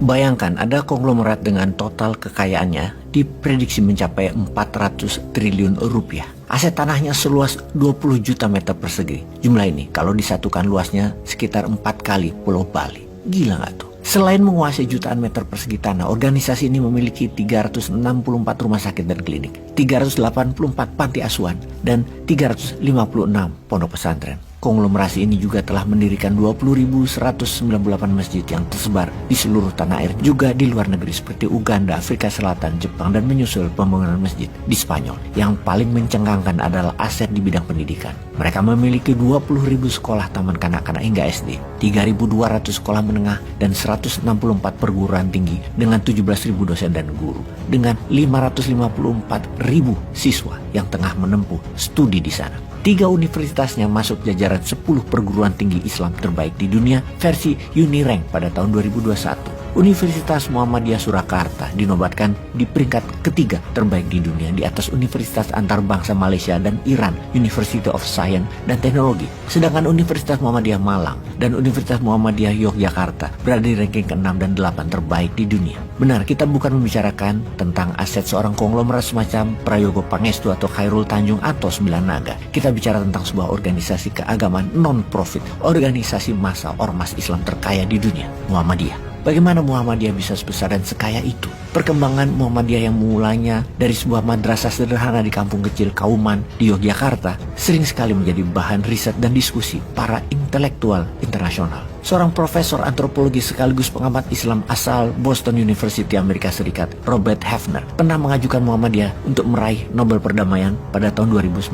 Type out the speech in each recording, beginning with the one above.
Bayangkan ada konglomerat dengan total kekayaannya diprediksi mencapai 400 triliun rupiah. Aset tanahnya seluas 20 juta meter persegi. Jumlah ini kalau disatukan luasnya sekitar 4 kali Pulau Bali. Gila nggak tuh? Selain menguasai jutaan meter persegi tanah, organisasi ini memiliki 364 rumah sakit dan klinik, 384 panti asuhan, dan 356 pondok pesantren. Konglomerasi ini juga telah mendirikan 20.198 masjid yang tersebar di seluruh tanah air, juga di luar negeri seperti Uganda, Afrika Selatan, Jepang, dan menyusul pembangunan masjid di Spanyol. Yang paling mencengangkan adalah aset di bidang pendidikan. Mereka memiliki 20.000 sekolah taman kanak-kanak hingga SD, 3.200 sekolah menengah, dan 164 perguruan tinggi dengan 17.000 dosen dan guru, dengan 554.000 siswa yang tengah menempuh studi di sana. 3 universitasnya masuk jajaran 10 perguruan tinggi Islam terbaik di dunia versi Unirank pada tahun 2021. Universitas Muhammadiyah Surakarta dinobatkan di peringkat ketiga terbaik di dunia di atas Universitas Antarbangsa Malaysia dan Iran, University of Science dan Teknologi. Sedangkan Universitas Muhammadiyah Malang dan Universitas Muhammadiyah Yogyakarta berada di ranking ke-6 dan 8 terbaik di dunia. Benar, kita bukan membicarakan tentang aset seorang konglomerat semacam Prayogo Pangestu atau Khairul Tanjung atau Sembilan Naga. Kita bicara tentang sebuah organisasi keagamaan non-profit, organisasi massa ormas Islam terkaya di dunia, Muhammadiyah. Bagaimana Muhammadiyah bisa sebesar dan sekaya itu? Perkembangan Muhammadiyah yang mulanya dari sebuah madrasah sederhana di kampung kecil Kauman di Yogyakarta sering sekali menjadi bahan riset dan diskusi para intelektual internasional. Seorang profesor antropologi sekaligus pengamat Islam asal Boston University Amerika Serikat, Robert Hefner, pernah mengajukan Muhammadiyah untuk meraih Nobel Perdamaian pada tahun 2019.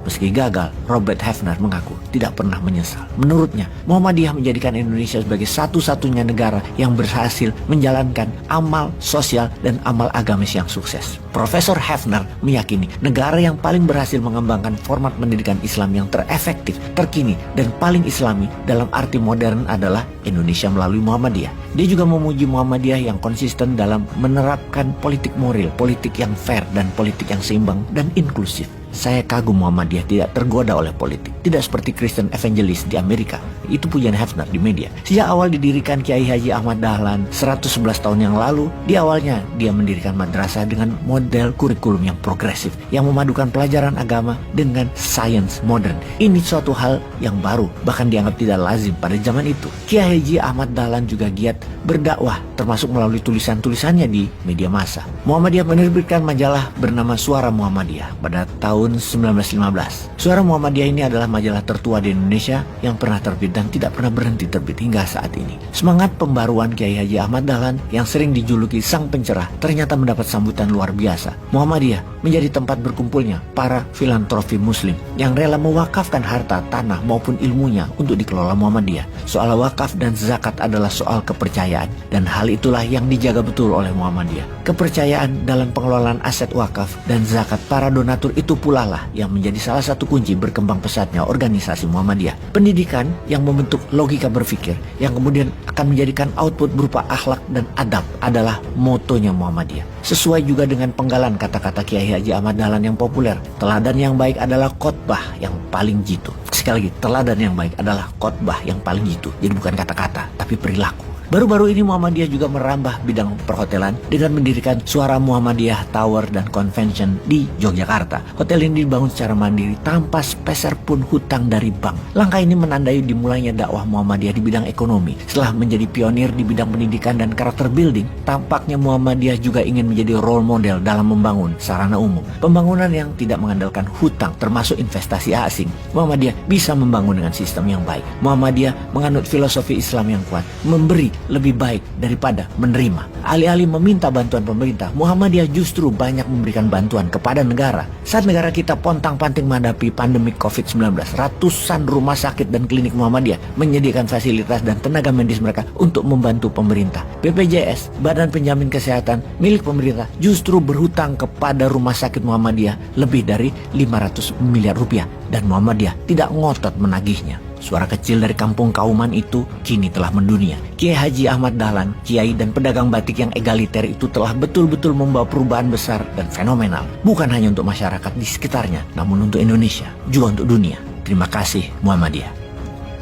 Meski gagal, Robert Hefner mengaku tidak pernah menyesal. Menurutnya, Muhammadiyah menjadikan Indonesia sebagai satu-satunya negara yang berhasil menjalankan amal sosial dan amal agamis yang sukses. Profesor Hefner meyakini negara yang paling berhasil mengembangkan format pendidikan Islam yang terefektif, terkini, dan paling islami dalam arti modern adalah Indonesia melalui Muhammadiyah. Dia juga memuji Muhammadiyah yang konsisten dalam menerapkan politik moral, politik yang fair, dan politik yang seimbang dan inklusif. Saya kagum Muhammadiyah tidak tergoda oleh politik. Tidak seperti Christian Evangelist di Amerika. Itu pujian Hefner di media. Sejak awal didirikan Kiai Haji Ahmad Dahlan 111 tahun yang lalu, di awalnya dia mendirikan madrasah dengan model kurikulum yang progresif, yang memadukan pelajaran agama dengan sains modern. Ini suatu hal yang baru, bahkan dianggap tidak lazim pada zaman itu. Kiai Haji Ahmad Dahlan juga giat berdakwah, termasuk melalui tulisan-tulisannya di media massa. Muhammadiyah menerbitkan majalah bernama Suara Muhammadiyah pada tahun 1915. Suara Muhammadiyah ini adalah majalah tertua di Indonesia yang pernah terbit dan tidak pernah berhenti terbit hingga saat ini. Semangat pembaruan Kiai Haji Ahmad Dahlan yang sering dijuluki sang pencerah ternyata mendapat sambutan luar biasa. Muhammadiyah menjadi tempat berkumpulnya para filantropi muslim yang rela mewakafkan harta, tanah maupun ilmunya untuk dikelola Muhammadiyah. Soal wakaf dan zakat adalah soal kepercayaan, dan hal itulah yang dijaga betul oleh Muhammadiyah. Kepercayaan dalam pengelolaan aset wakaf dan zakat para donatur itu pula lah yang menjadi salah satu kunci berkembang pesatnya organisasi Muhammadiyah. Pendidikan yang membentuk logika berpikir yang kemudian akan menjadikan output berupa akhlak dan adab adalah motonya Muhammadiyah. Sesuai juga dengan penggalan kata-kata Kiai Haji Ahmad Dahlan yang populer, teladan yang baik adalah khotbah yang paling jitu. Sekali lagi, teladan yang baik adalah khotbah yang paling jitu. Jadi bukan kata-kata, tapi perilaku. Baru-baru ini Muhammadiyah juga merambah bidang perhotelan dengan mendirikan Suara Muhammadiyah Tower dan Convention di Yogyakarta. Hotel ini dibangun secara mandiri tanpa sepeser pun hutang dari bank. Langkah ini menandai dimulainya dakwah Muhammadiyah di bidang ekonomi. Setelah menjadi pionir di bidang pendidikan dan karakter building, tampaknya Muhammadiyah juga ingin menjadi role model dalam membangun sarana umum. Pembangunan yang tidak mengandalkan hutang termasuk investasi asing. Muhammadiyah bisa membangun dengan sistem yang baik. Muhammadiyah menganut filosofi Islam yang kuat, memberi lebih baik daripada menerima. Alih-alih meminta bantuan pemerintah, Muhammadiyah justru banyak memberikan bantuan kepada negara. Saat negara kita pontang-panting menghadapi pandemi COVID-19, ratusan rumah sakit dan klinik Muhammadiyah menyediakan fasilitas dan tenaga medis mereka untuk membantu pemerintah. BPJS, Badan Penjamin Kesehatan milik pemerintah, justru berhutang kepada rumah sakit Muhammadiyah lebih dari 500 miliar rupiah dan Muhammadiyah tidak ngotot menagihnya. Suara kecil dari kampung Kauman itu kini telah mendunia. Kiai Haji Ahmad Dahlan, kiai dan pedagang batik yang egaliter itu telah betul-betul membawa perubahan besar dan fenomenal. Bukan hanya untuk masyarakat di sekitarnya, namun untuk Indonesia, juga untuk dunia. Terima kasih Muhammadiyah.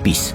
Peace.